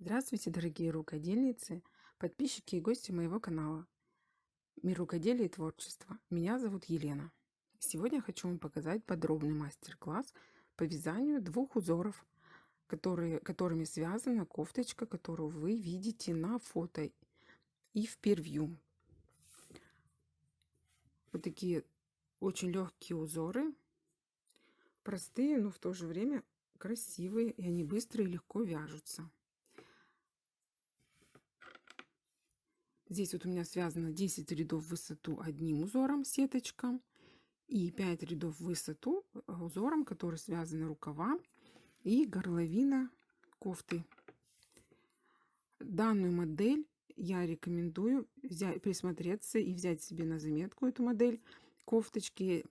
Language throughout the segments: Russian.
Здравствуйте, дорогие рукодельницы, подписчики и гости моего канала «Мир рукоделия и творчества». Меня зовут Елена. Сегодня я хочу вам показать подробный мастер-класс по вязанию двух узоров, которыми связана кофточка, которую вы видите на фото и в превью. Вот такие очень легкие узоры, простые, но в то же время красивые, и они быстро и легко вяжутся. Здесь вот у меня связано 10 рядов в высоту одним узором, сеточка, и 5 рядов в высоту узором, который связаны рукава и горловина кофты. Данную модель я рекомендую присмотреться и взять себе на заметку эту модель кофточки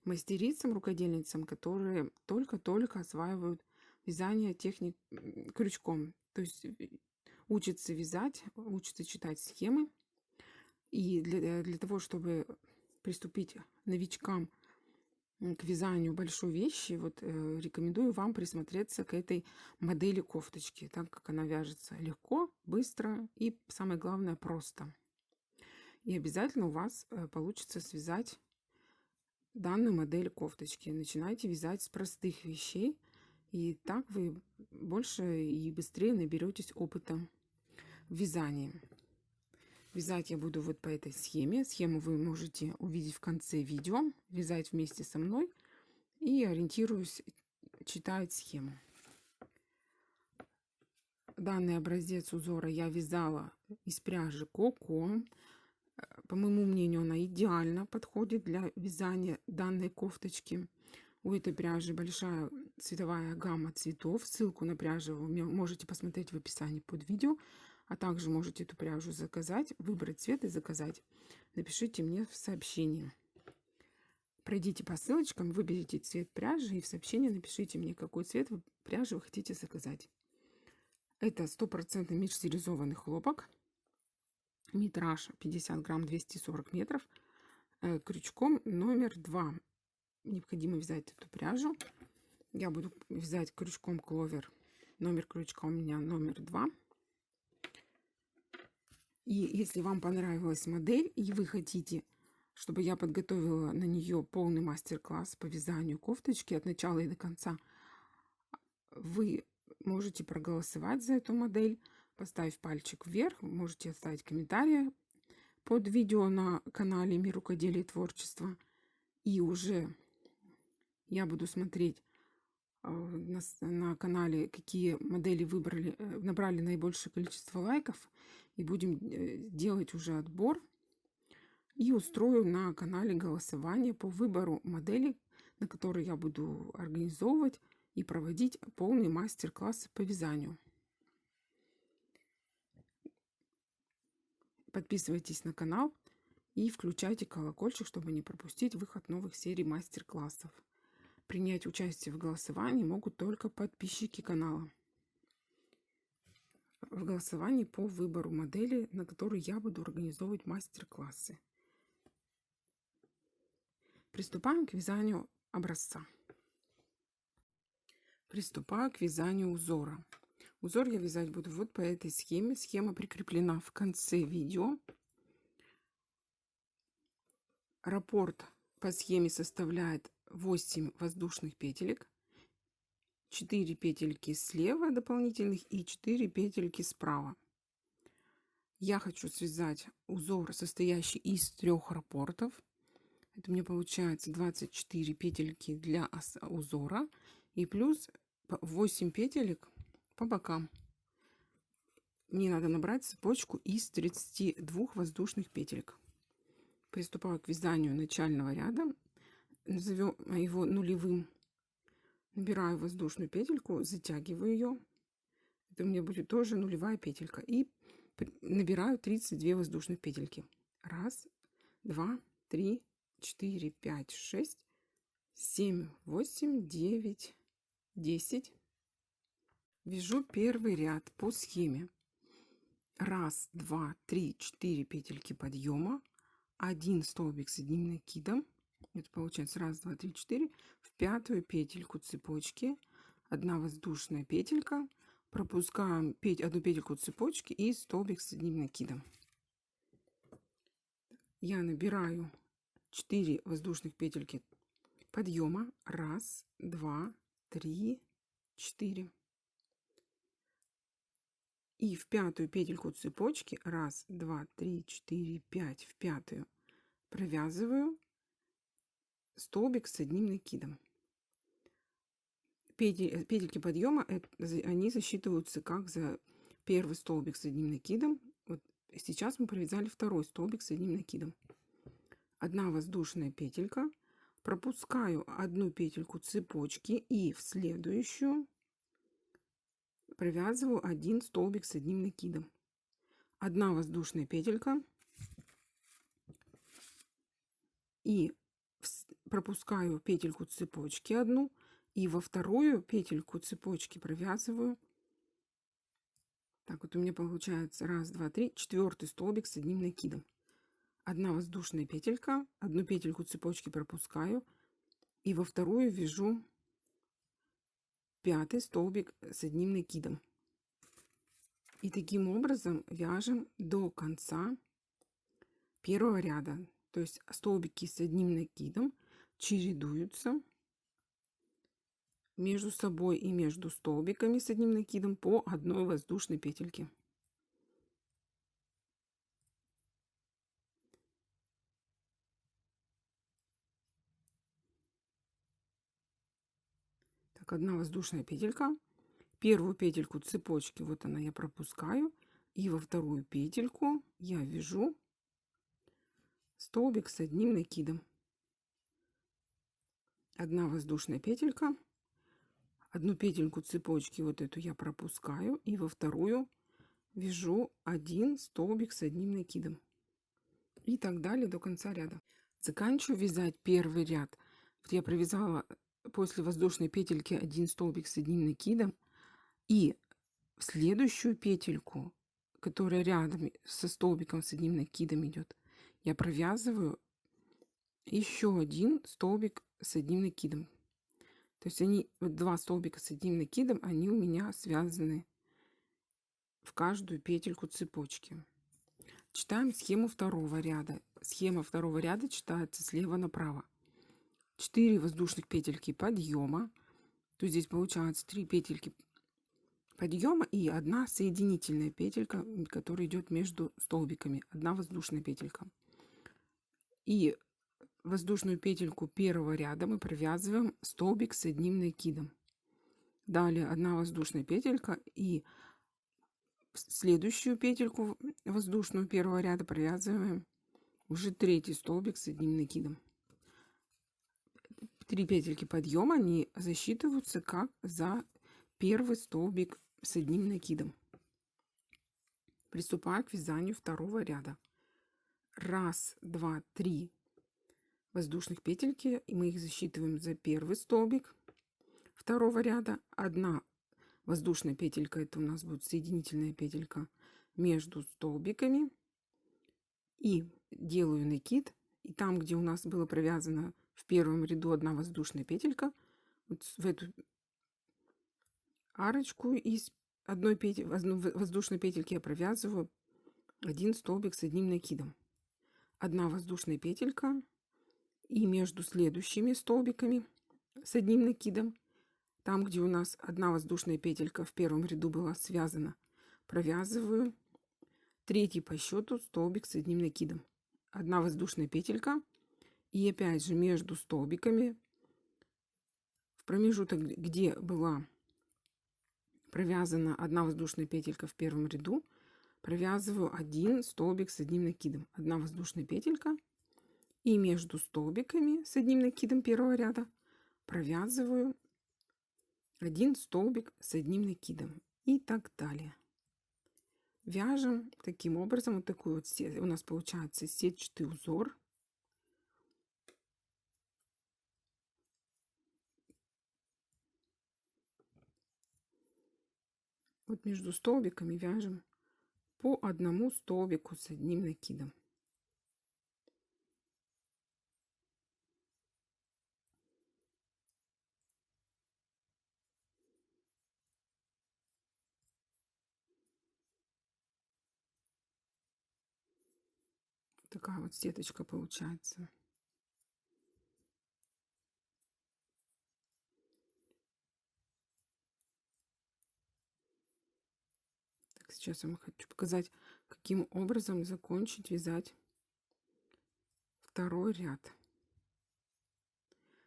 мастерицам, рукодельницам, которые только-только осваивают вязание техник крючком. То есть учатся вязать, учатся читать схемы. И для того, чтобы приступить новичкам к вязанию большой вещи, вот рекомендую вам присмотреться к этой модели кофточки, так как она вяжется легко, быстро и, самое главное, просто. И обязательно у вас получится связать данную модель кофточки. Начинайте вязать с простых вещей, и так вы больше и быстрее наберетесь опыта в вязании. Вязать я буду вот по этой схеме. Схему вы можете увидеть в конце видео. Вязать вместе со мной. И ориентируюсь, читать схему. Данный образец узора я вязала из пряжи Коко. По моему мнению, она идеально подходит для вязания данной кофточки. У этой пряжи большая цветовая гамма цветов. Ссылку на пряжу вы можете посмотреть в описании под видео. А также можете эту пряжу заказать, выбрать цвет и заказать. Напишите мне в сообщении. Пройдите по ссылочкам, выберите цвет пряжи и в сообщении напишите мне, какой цвет пряжи вы хотите заказать. Это 100% межстилизованный хлопок. Метраж 50 грамм, 240 метров. Крючком номер 2. Необходимо вязать эту пряжу. Я буду вязать крючком кловер. Номер крючка у меня номер 2. И если вам понравилась модель, и вы хотите, чтобы я подготовила на нее полный мастер-класс по вязанию кофточки от начала и до конца, вы можете проголосовать за эту модель, поставив пальчик вверх, можете оставить комментарий под видео на канале «Мир рукоделия и творчества». И уже я буду смотреть на канале, какие модели набрали наибольшее количество лайков, и будем делать уже отбор. И устрою на канале голосование по выбору модели, на которые я буду организовывать и проводить полный мастер-класс по вязанию. Подписывайтесь на канал и включайте колокольчик, чтобы не пропустить выход новых серий мастер-классов. Принять участие в голосовании могут только подписчики канала. В голосовании по выбору модели, на которой я буду организовывать мастер-классы. Приступаем к вязанию образца. Приступаю к вязанию узора. Узор я вязать буду вот по этой схеме. Схема прикреплена в конце видео. Раппорт по схеме составляет 8 воздушных петелек, 4 петельки слева дополнительных и 4 петельки справа. Я хочу связать узор, состоящий из 3 раппортов. Это у меня получается 24 петельки для узора и плюс 8 петелек по бокам. Мне надо набрать цепочку из 32 воздушных петелек. Приступаю к вязанию начального ряда. Назовем его нулевым. Набираю воздушную петельку, затягиваю ее. Это у меня будет тоже нулевая петелька. И набираю 32 воздушных петельки. 1, 2, 3, 4, 5, 6, 7, 8, 9, 10. Вяжу первый ряд по схеме. 1, 2, 3, 4 петельки подъема. 1 столбик с одним накидом. Это получается 1, 2, 3, 4. В 5-ю петельку цепочки 1 воздушная петелька, пропускаем одну петельку цепочки и столбик с одним накидом. Я набираю 4 воздушных петельки подъема. 1, 2, 3, 4. И в пятую петельку цепочки 1, 2, 3, 4, 5, в пятую провязываю столбик с одним накидом. Петельки подъема, они засчитываются как за первый столбик с одним накидом. Вот сейчас мы провязали второй столбик с одним накидом. Одна воздушная петелька, пропускаю одну петельку цепочки и в следующую провязываю один столбик с одним накидом. Одна воздушная петелька и пропускаю петельку цепочки одну и во вторую петельку цепочки провязываю. Так вот у меня получается 1, 2, 3, 4 столбик с одним накидом. Одна воздушная петелька, одну петельку цепочки пропускаю и во вторую вяжу 5 столбик с одним накидом. И таким образом вяжем до конца первого ряда. То есть столбики с одним накидом чередуются между собой и между столбиками с одним накидом по одной воздушной петельке. Так, одна воздушная петелька. Первую петельку цепочки, вот она, я пропускаю. И во вторую петельку я вяжу столбик с одним накидом. Одна воздушная петелька. Одну петельку цепочки, вот эту я пропускаю. И во вторую вяжу один столбик с одним накидом. И так далее до конца ряда. Заканчиваю вязать первый ряд. Вот я провязала после воздушной петельки один столбик с одним накидом. И в следующую петельку, которая рядом со столбиком с одним накидом идет, я провязываю еще один столбик с одним накидом. То есть они, вот 2 столбика с одним накидом, они у меня связаны в каждую петельку цепочки. Читаем схему второго ряда. Схема второго ряда читается слева направо. 4 воздушных петельки подъема. То есть здесь получается 3 петельки подъема и одна соединительная петелька, которая идет между столбиками. Одна воздушная петелька. И воздушную петельку первого ряда мы провязываем столбик с одним накидом. Далее одна воздушная петелька и следующую петельку воздушную первого ряда провязываем уже 3 столбик с одним накидом. 3 петельки подъема, они засчитываются как за первый столбик с одним накидом. Приступаю к вязанию второго ряда. 1, 2, 3 воздушных петельки, и мы их засчитываем за первый столбик второго ряда. Одна воздушная петелька, это у нас будет соединительная петелька между столбиками. И делаю накид. И там, где у нас было провязано в первом ряду одна воздушная петелька, вот в эту арочку из одной воздушной петельки я провязываю один столбик с одним накидом. Одна воздушная петелька. И между следующими столбиками с одним накидом, там, где у нас одна воздушная петелька в первом ряду была связана, провязываю 3 по счету столбик с одним накидом. Одна воздушная петелька. И опять же между столбиками, в промежуток, где была провязана одна воздушная петелька в первом ряду, провязываю один столбик с одним накидом. Одна воздушная петелька. И между столбиками с одним накидом первого ряда провязываю один столбик с одним накидом. И так далее. Вяжем таким образом вот такой вот у нас получается сетчатый узор. Вот между столбиками вяжем по одному столбику с одним накидом. Такая вот сеточка получается. Так, сейчас я вам хочу показать, каким образом закончить вязать второй ряд.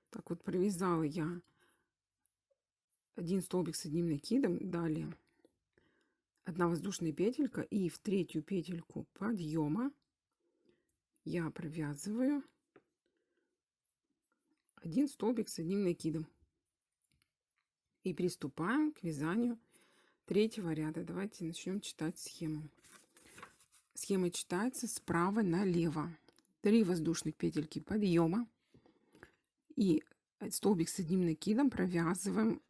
Так вот, провязала я один столбик с одним накидом, далее 1 воздушная петелька, и в третью петельку подъема я провязываю 1 столбик с одним накидом. И приступаем к вязанию третьего ряда. Давайте начнем читать схему. Схема читается справа налево. 3 воздушных петельки подъема и столбик с одним накидом провязываем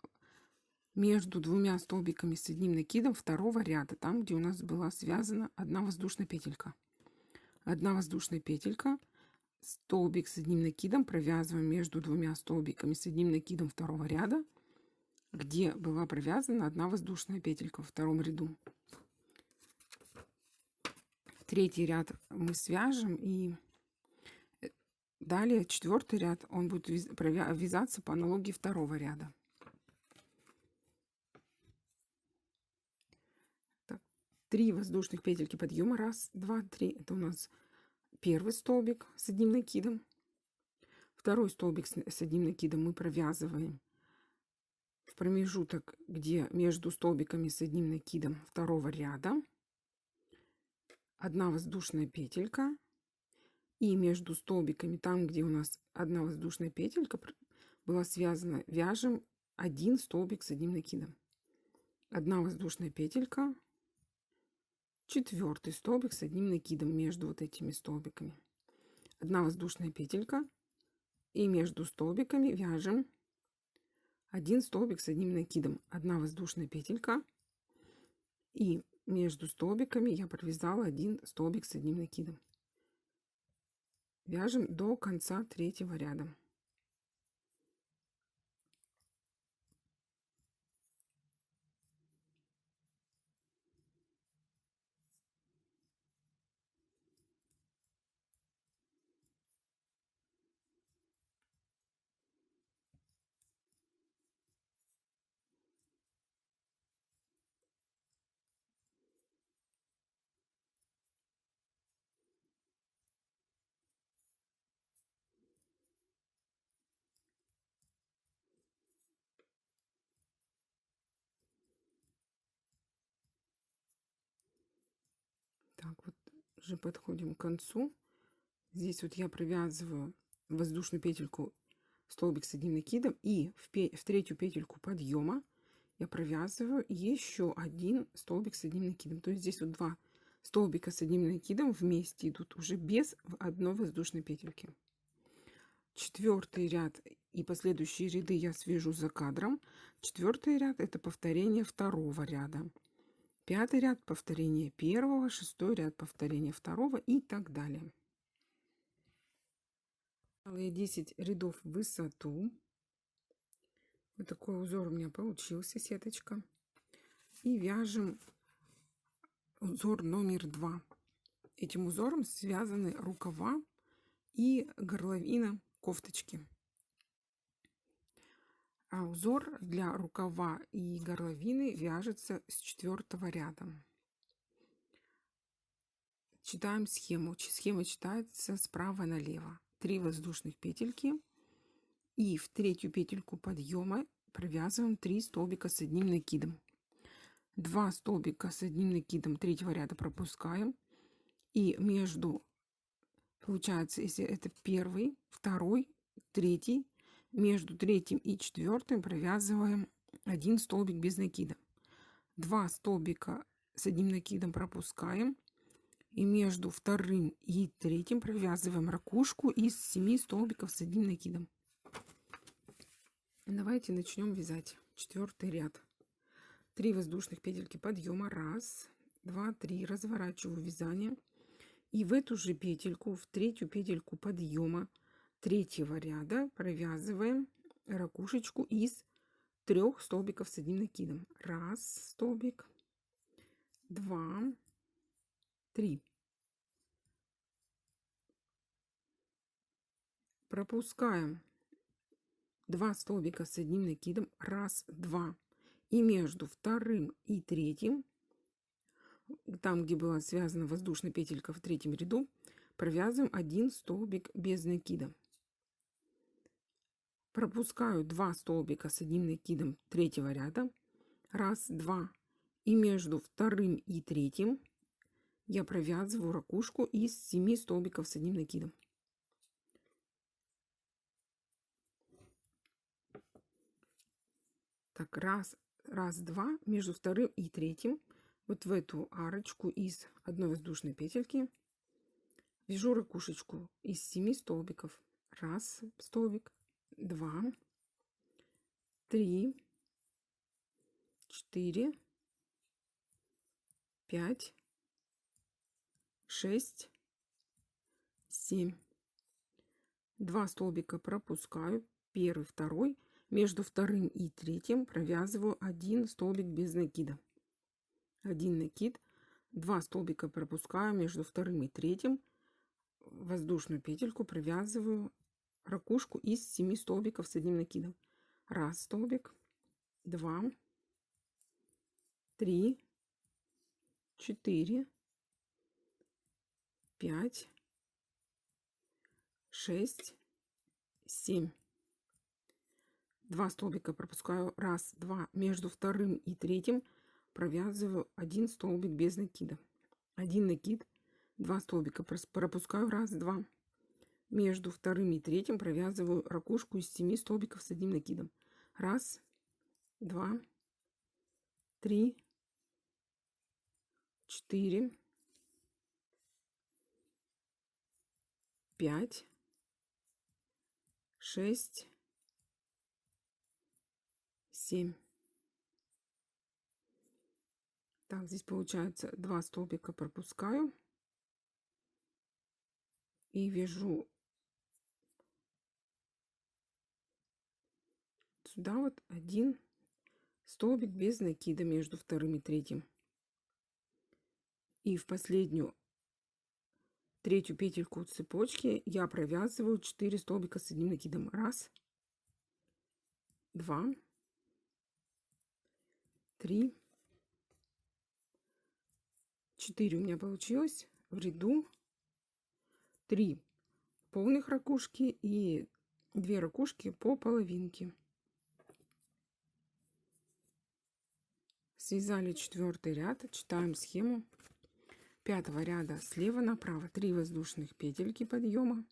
между двумя столбиками с одним накидом второго ряда, там, где у нас была связана 1 воздушная петелька. 1 воздушная петелька, столбик с одним накидом провязываем между двумя столбиками с одним накидом второго ряда, где была провязана 1 воздушная петелька во втором ряду. Третий ряд мы свяжем, и далее четвертый ряд, он будет вязаться по аналогии второго ряда. Так, 3 воздушных петельки подъема, 1, 2, 3, это у нас первый столбик с одним накидом. Второй столбик с одним накидом мы провязываем в промежуток, где между столбиками с одним накидом второго ряда 1 воздушная петелька, и между столбиками, там, где у нас 1 воздушная петелька была связана, вяжем 1 столбик с одним накидом. 1 воздушная петелька, 4 столбик с одним накидом между вот этими столбиками. 1 воздушная петелька, и между столбиками вяжем 1 столбик с одним накидом. 1 воздушная петелька, и между столбиками я провязала 1 столбик с одним накидом. Вяжем до конца третьего ряда. Так, вот уже подходим к концу. Здесь вот я провязываю воздушную петельку, столбик с одним накидом, и в третью петельку подъема я провязываю еще 1 столбик с одним накидом. То есть здесь вот 2 столбика с одним накидом вместе идут уже без 1 воздушной петельки. Четвертый ряд и последующие ряды я свяжу за кадром. Четвертый ряд — это повторение второго ряда. Пятый ряд — повторение первого, шестой ряд — повторение второго и так далее. 10 рядов в высоту. Вот такой узор у меня получился, сеточка. И вяжем узор номер 2. Этим узором связаны рукава и горловина кофточки. А узор для рукава и горловины вяжется с 4-го ряда. Читаем схему. Схема читается справа налево. 3 воздушных петельки, и в третью петельку подъема провязываем 3 столбика с одним накидом. 2 столбика с одним накидом третьего ряда пропускаем, и между, получается, если это первый, второй, третий, между третьим и четвертым провязываем 1 столбик без накида. 2 столбика с одним накидом пропускаем, и между вторым и третьим провязываем ракушку из 7 столбиков с одним накидом. Давайте начнем вязать 4-й ряд. 3 воздушных петельки подъема, 1, 2, 3, разворачиваю вязание, и в эту же петельку, в третью петельку подъема третьего ряда провязываем ракушечку из 3 столбиков с одним накидом. 1 столбик, 2, 3. Пропускаем 2 столбика с одним накидом, 1, 2, и между вторым и третьим, там, где была связана воздушная петелька в третьем ряду, провязываем 1 столбик без накида. Пропускаю 2 столбика с одним накидом третьего ряда, 1, 2, и между вторым и третьим я провязываю ракушку из 7 столбиков с одним накидом. Так, 1, 2, между вторым и третьим, вот в эту арочку из одной воздушной петельки вяжу ракушечку из 7 столбиков. 1 столбик, 2, 3, 4, 5, 6, 7. 2 столбика пропускаю, первый, второй, между вторым и третьим провязываю 1 столбик без накида. 1 накид, 2 столбика пропускаю, между вторым и третьим воздушную петельку провязываю ракушку из 7 столбиков с одним накидом. 1 столбик, 2, 3, 4, 5, 6, 7. 2 столбика пропускаю, 1, 2, между вторым и третьим провязываю 1 столбик без накида. 1 накид, 2 столбика пропускаю, 1, 2, между вторым и третьим провязываю ракушку из 7 столбиков с одним накидом. 1, 2, 3, 4, 5, 6, 7. Так, здесь получается 2 столбика пропускаю и вяжу сюда вот 1 столбик без накида между вторым и третьим. И в последнюю третью петельку цепочки я провязываю 4 столбика с одним накидом. 1, 2, 3, 4 у меня получилось в ряду. 3 полных ракушки и 2 ракушки по половинке. Связали 4-й ряд, читаем схему. 5-го ряда слева направо 3 воздушных петельки подъема.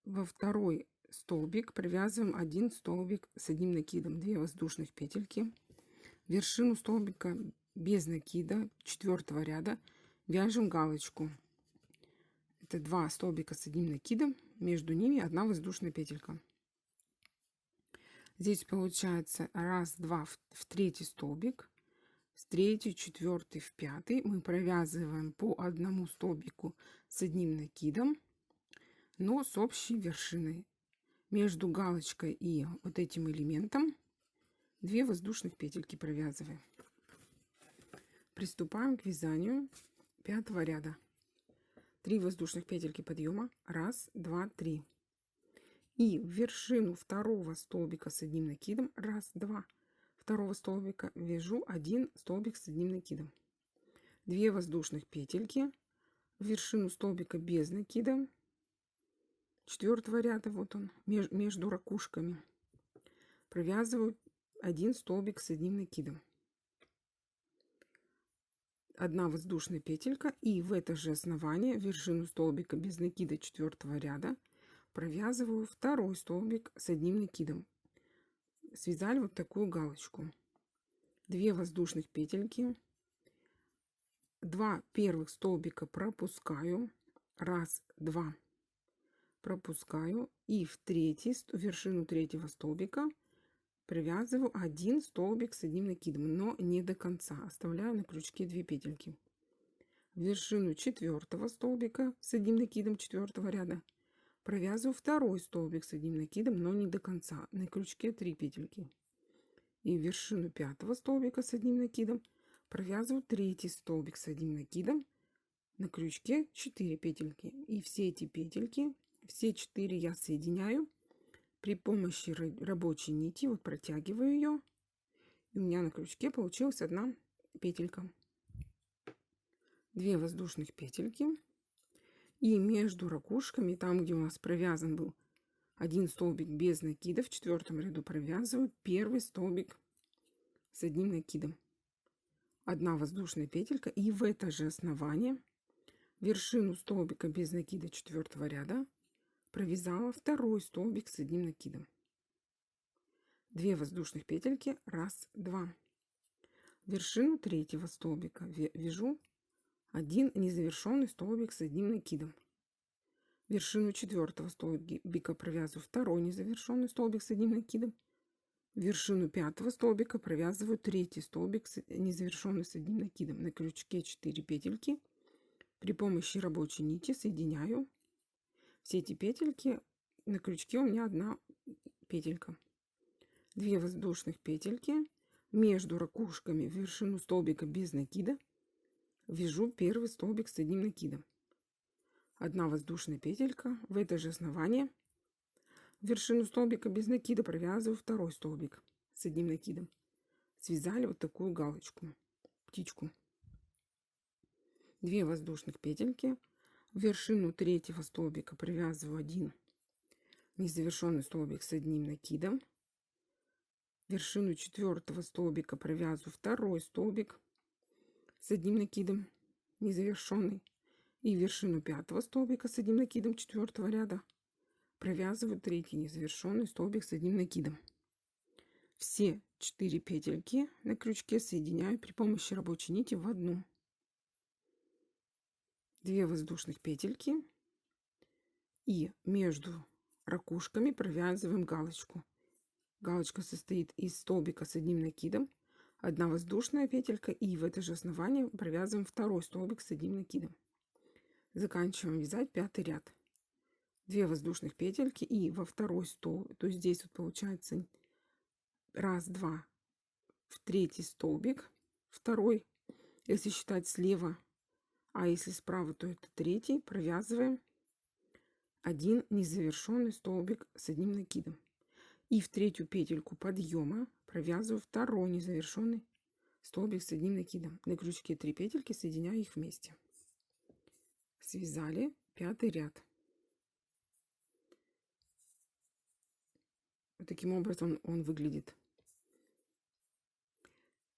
Во второй столбик провязываем 1 столбик с одним накидом, 2 воздушных петельки. Вершину столбика без накида 4-го ряда вяжем галочку. Это 2 столбика с одним накидом, между ними 1 воздушная петелька. Здесь получается 1, 2 в третий столбик, с 3, 4 в 5 мы провязываем по 1 столбику с одним накидом, но с общей вершиной. Между галочкой и вот этим элементом 2 воздушных петельки провязываем. Приступаем к вязанию 5-го ряда. 3 воздушных петельки подъема, 1, 2, 3. И в вершину второго столбика с одним накидом, 1, 2, второго столбика вяжу 1 столбик с одним накидом. 2 воздушных петельки в вершину столбика без накида 4-го ряда, вот он, между ракушками провязываю 1 столбик с одним накидом. 1 воздушная петелька, и в это же основание в вершину столбика без накида 4-го ряда провязываю 2 столбик с одним накидом. Связали вот такую галочку. 2 воздушных петельки, 2 первых столбика пропускаю, 1, 2, пропускаю, и в вершину третьего столбика привязываю 1 столбик с одним накидом, но не до конца, оставляю на крючке 2 петельки. В вершину 4-го столбика с одним накидом 4-го ряда провязываю 2 столбик с одним накидом, но не до конца, на крючке 3 петельки. И в вершину 5-го столбика с одним накидом провязываю 3 столбик с одним накидом, на крючке 4 петельки. И все эти петельки Все 4 я соединяю при помощи рабочей нити. Вот протягиваю ее. И у меня на крючке получилась одна петелька. 2 воздушных петельки. И между ракушками, там, где у нас провязан был один столбик без накида, в 4 ряду провязываю первый столбик с одним накидом. 1 воздушная петелька. И в это же основание, вершину столбика без накида 4 ряда, провязала 2 столбик с одним накидом. 2 воздушных петельки. 1, 2. Вершину 3 столбика вяжу 1 незавершенный столбик с одним накидом. Вершину 4 столбика провязываю 2 незавершенный столбик с одним накидом. Вершину 5 столбика провязываю 3 столбик незавершенный с одним накидом. На крючке 4 петельки. При помощи рабочей нити соединяю все эти петельки. На крючке у меня 1 петелька. 2 воздушных петельки. Между ракушками в вершину столбика без накида вяжу первый столбик с одним накидом. 1 воздушная петелька. В это же основание в вершину столбика без накида провязываю 2 столбик с одним накидом. Связали вот такую галочку, птичку. 2 воздушных петельки. В вершину 3 столбика провязываю 1 незавершенный столбик с одним накидом. Вершину 4 столбика провязываю 2 столбик с одним накидом незавершенный. И вершину 5 столбика с одним накидом 4 ряда провязываю 3 незавершенный столбик с одним накидом. Все 4 петельки на крючке соединяю при помощи рабочей нити в одну. 2 воздушных петельки. И между ракушками провязываем галочку. Галочка состоит из столбика с одним накидом, 1 воздушная петелька, и в это же основание провязываем 2 столбик с одним накидом. Заканчиваем вязать 5 ряд. 2 воздушных петельки и во 2 столбик, то есть здесь вот получается 1, 2, в 3 столбик, 2, если считать слева, а если справа, то это 3, провязываем 1 незавершенный столбик с одним накидом. И в 3 петельку подъема провязываю 2 незавершенный столбик с одним накидом. На крючке 3 петельки, соединяю их вместе. Связали 5 ряд. Вот таким образом он выглядит.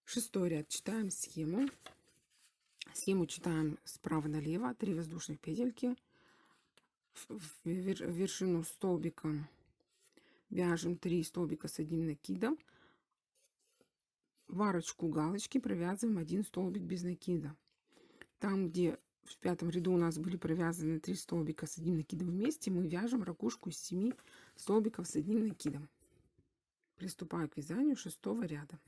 6 ряд. Читаем схему. Схему читаем справа налево. 3 воздушных петельки. В вершину столбика вяжем 3 столбика с одним накидом. В арочку галочки провязываем 1 столбик без накида. Там, где в 5 ряду у нас были провязаны 3 столбика с одним накидом вместе, мы вяжем ракушку из 7 столбиков с одним накидом. Приступаю к вязанию 6 ряда.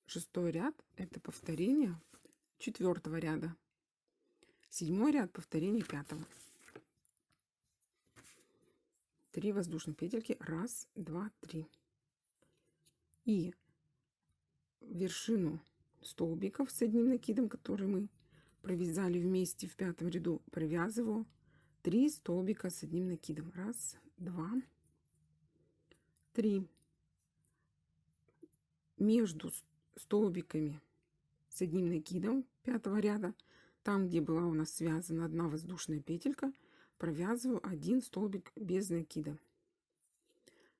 6 ряд — это повторение 4 ряда. 7 ряд — повторение 5. 3 воздушных петельки. 1, 2, 3. И вершину столбиков с одним накидом, который мы провязали вместе в 5 ряду, провязываю 3 столбика с одним накидом. 1, 2, 3. Между столбиками с одним накидом 5 ряда, там, где была у нас связана 1 воздушная петелька, провязываю 1 столбик без накида.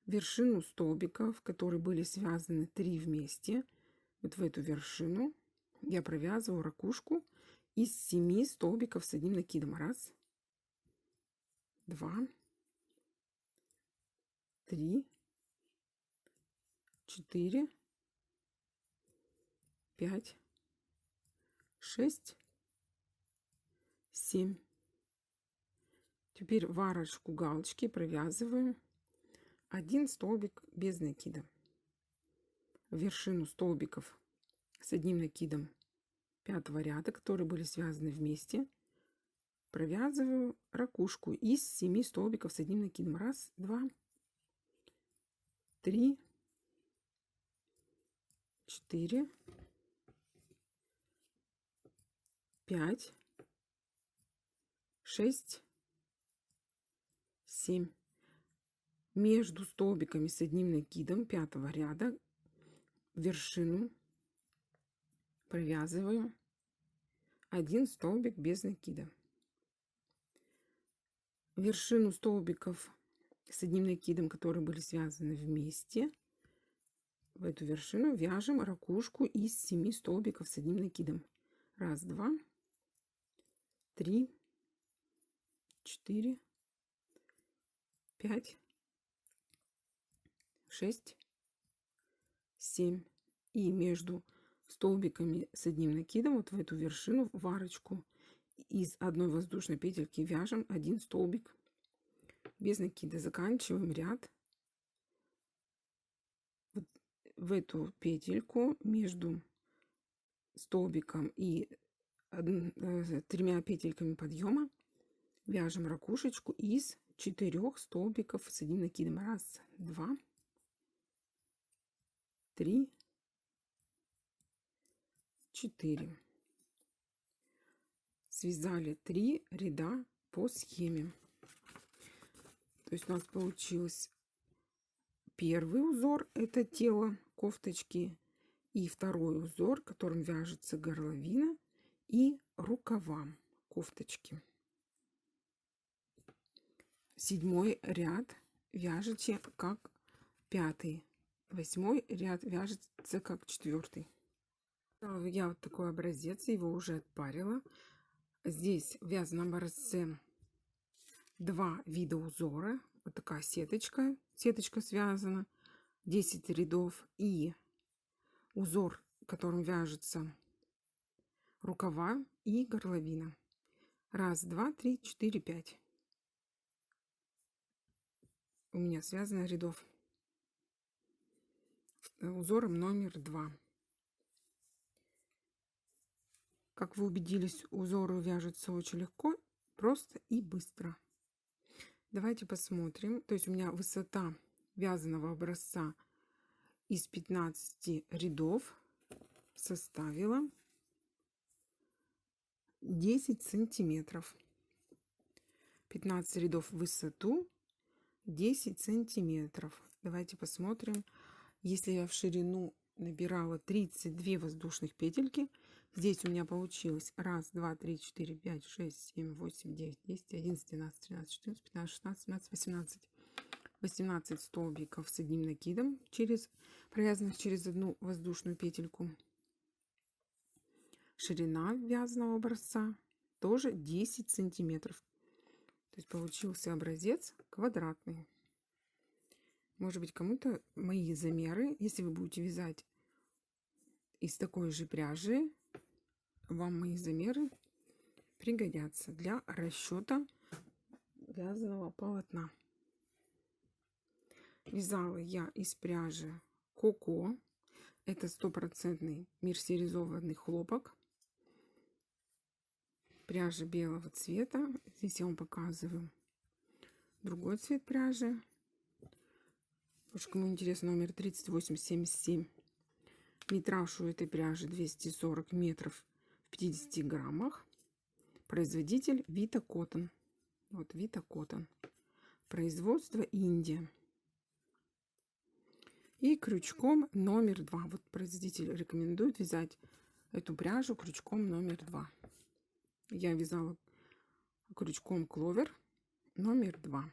Вершину столбика, в которой были связаны 3 вместе, вот в эту вершину я провязываю ракушку из 7 столбиков с одним накидом. 1, 2, 3, 4, 5, 6, 7. Теперь в арочку галочки провязываем 1 столбик без накида. В вершину столбиков с одним накидом 5 ряда, которые были связаны вместе, провязываю ракушку из 7 столбиков с одним накидом. 1, 2, 3, 4, 5, 6, 7. Между столбиками с одним накидом 5-го ряда вершину провязываю 1 столбик без накида. Вершину столбиков с одним накидом, которые были связаны вместе, в эту вершину вяжем ракушку из 7 столбиков с одним накидом. 1, 2, 3, 4, 5, 6, 7. И между столбиками с одним накидом вот в эту вершину, в арочку, из одной воздушной петельки вяжем 1 столбик без накида. Заканчиваем ряд. Вот в эту петельку между столбиком и 3 петельками подъема вяжем ракушечку из 4 столбиков с одним накидом. 1, 2, 3, 4. Связали 3 ряда по схеме. То есть у нас получился первый узор, это тело кофточки, и второй узор, которым вяжется горловина и рукава кофточки. 7 ряд вяжете как 5. 8 ряд вяжется как 4. Я вот такой образец, его уже отпарила. Здесь в вязаном образце 2 вида узора. Вот такая сеточка связана, 10 рядов, и узор, которым вяжется рукава и горловина. 1, 2, 3, 4, 5. У меня связано рядов узором номер 2. Как вы убедились, узоры вяжутся очень легко, просто и быстро. Давайте посмотрим. То есть у меня высота вязаного образца из 15 рядов составила 10 сантиметров. 15 рядов в высоту, 10 сантиметров. Давайте посмотрим. Если я в ширину набирала 32 воздушных петельки, здесь у меня получилось 1, 2, 3, 4, 5, 6, 7, 8, 9, 10, 11, 12, 13, 14, 15, 16, 17, 18. 18 столбиков с одним накидом, провязанных через одну воздушную петельку. Ширина вязаного образца тоже 10 сантиметров. То есть получился образец квадратный. Может быть, кому-то мои замеры, если вы будете вязать из такой же пряжи, вам мои замеры пригодятся для расчета вязаного полотна. Вязала я из пряжи Коко. Это 100% мерсеризованный хлопок. Пряжа белого цвета. Здесь я вам показываю другой цвет пряжи. Уж кому интересно, номер 3877. Метраж у этой пряжи 240 метров в 50 граммах. Производитель Vita Cotton. Вот Vita Cotton. Производство Индия. И крючком номер 2. Вот производитель рекомендует вязать эту пряжу крючком номер 2. Я вязала крючком кловер номер 2.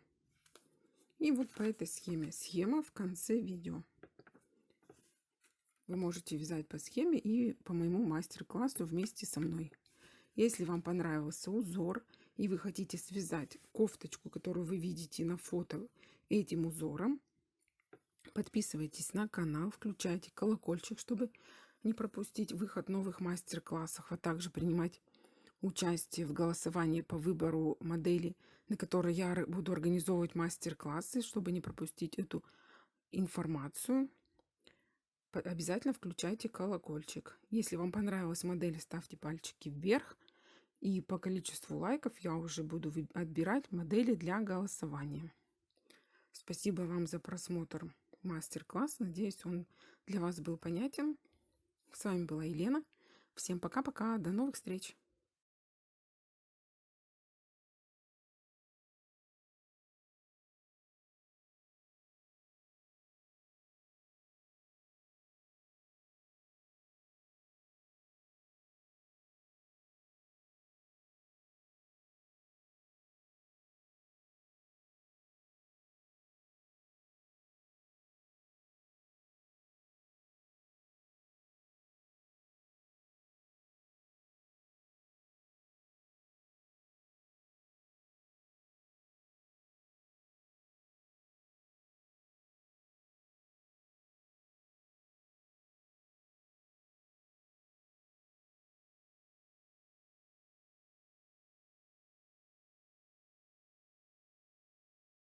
И вот по этой схеме. Схема в конце видео. Вы можете вязать по схеме и по моему мастер-классу вместе со мной. Если вам понравился узор и вы хотите связать кофточку, которую вы видите на фото, этим узором, подписывайтесь на канал, включайте колокольчик, чтобы не пропустить выход новых мастер-классов, а также принимать участие в голосовании по выбору модели, на которой я буду организовывать мастер-классы, чтобы не пропустить эту информацию. Обязательно включайте колокольчик. Если вам понравилась модель, ставьте пальчики вверх. И по количеству лайков я уже буду отбирать модели для голосования. Спасибо вам за просмотр мастер-класса. Надеюсь, он для вас был понятен. С вами была Елена. Всем пока-пока. До новых встреч.